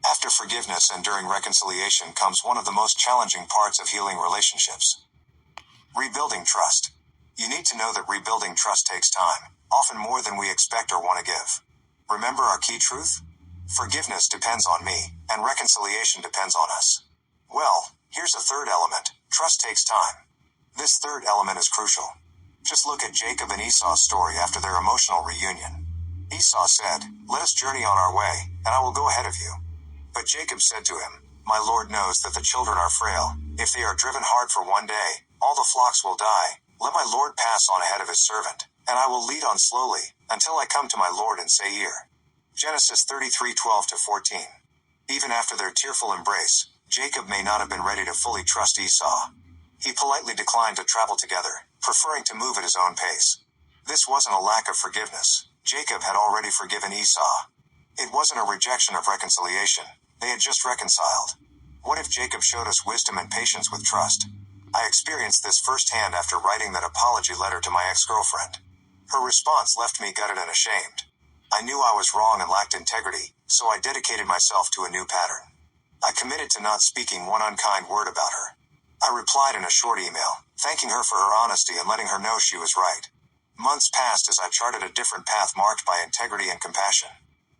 After forgiveness and during reconciliation comes one of the most challenging parts of healing relationships. Rebuilding trust. You need to know that rebuilding trust takes time, often more than we expect or want to give. Remember our key truth? Forgiveness depends on me, and reconciliation depends on us. Well, here's a third element. Trust takes time. This third element is crucial. Just look at Jacob and Esau's story after their emotional reunion. Esau said, "Let us journey on our way, and I will go ahead of you." But Jacob said to him, "My Lord knows that the children are frail. If they are driven hard for one day, all the flocks will die. Let my Lord pass on ahead of his servant, and I will lead on slowly, until I come to my Lord in Seir." Genesis 33:12-14. Even after their tearful embrace, Jacob may not have been ready to fully trust Esau. He politely declined to travel together, preferring to move at his own pace. This wasn't a lack of forgiveness. Jacob had already forgiven Esau. It wasn't a rejection of reconciliation. They had just reconciled. What if Jacob showed us wisdom and patience with trust? I experienced this firsthand after writing that apology letter to my ex-girlfriend. Her response left me gutted and ashamed. I knew I was wrong and lacked integrity, so I dedicated myself to a new pattern. I committed to not speaking one unkind word about her. I replied in a short email, thanking her for her honesty and letting her know she was right. Months passed as I charted a different path marked by integrity and compassion.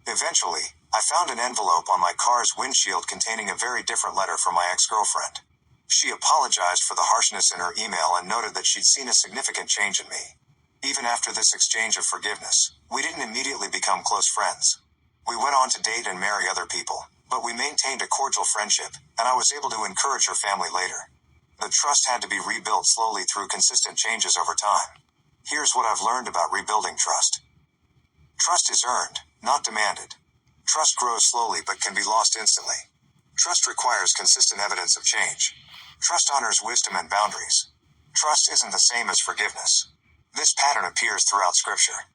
Eventually, I found an envelope on my car's windshield containing a very different letter from my ex-girlfriend. She apologized for the harshness in her email and noted that she'd seen a significant change in me. Even after this exchange of forgiveness, we didn't immediately become close friends. We went on to date and marry other people, but we maintained a cordial friendship, and I was able to encourage her family later. The trust had to be rebuilt slowly through consistent changes over time. Here's what I've learned about rebuilding trust. Trust is earned, not demanded. Trust grows slowly but can be lost instantly. Trust requires consistent evidence of change. Trust honors wisdom and boundaries. Trust isn't the same as forgiveness. This pattern appears throughout Scripture.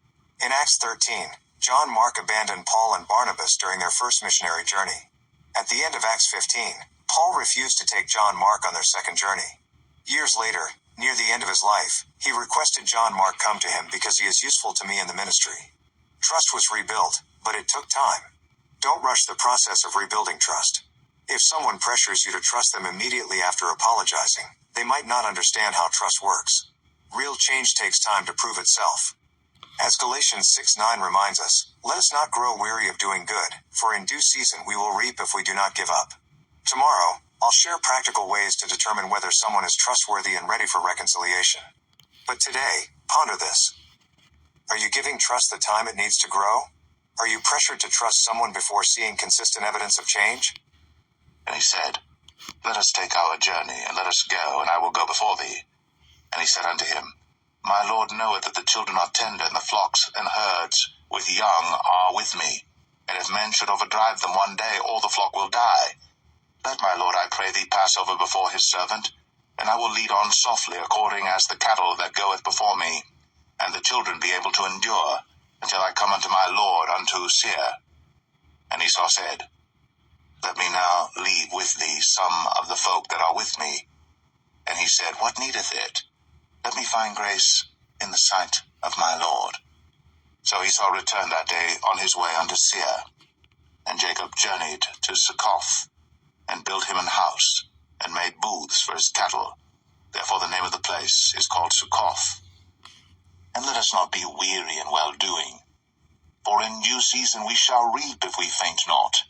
In Acts 13, John Mark abandoned Paul and Barnabas during their first missionary journey. At the end of Acts 15, Paul refused to take John Mark on their second journey. Years later, near the end of his life, he requested John Mark come to him because he is useful to me in the ministry. Trust was rebuilt, but it took time. Don't rush the process of rebuilding trust. If someone pressures you to trust them immediately after apologizing, they might not understand how trust works. Real change takes time to prove itself. As Galatians 6:9 reminds us, let us not grow weary of doing good, for in due season we will reap if we do not give up. Tomorrow, I'll share practical ways to determine whether someone is trustworthy and ready for reconciliation. But today, ponder this. Are you giving trust the time it needs to grow? Are you pressured to trust someone before seeing consistent evidence of change? And he said, Let us take our journey, and let us go, and I will go before thee. And he said unto him, My Lord knoweth that the children are tender, and the flocks and herds with young are with me. And if men should overdrive them one day, all the flock will die. Let my Lord, I pray thee, pass over before his servant, and I will lead on softly, according as the cattle that goeth before me, and the children be able to endure, until I come unto my Lord unto Seir. And Esau said, Let me now leave with thee some of the folk that are with me. And he said, What needeth it? Let me find grace in the sight of my Lord. So Esau returned that day on his way unto Seir. And Jacob journeyed to Succoth, and built him an house, and made booths for his cattle. Therefore the name of the place is called Succoth. And let us not be weary in well-doing, for in due season we shall reap if we faint not.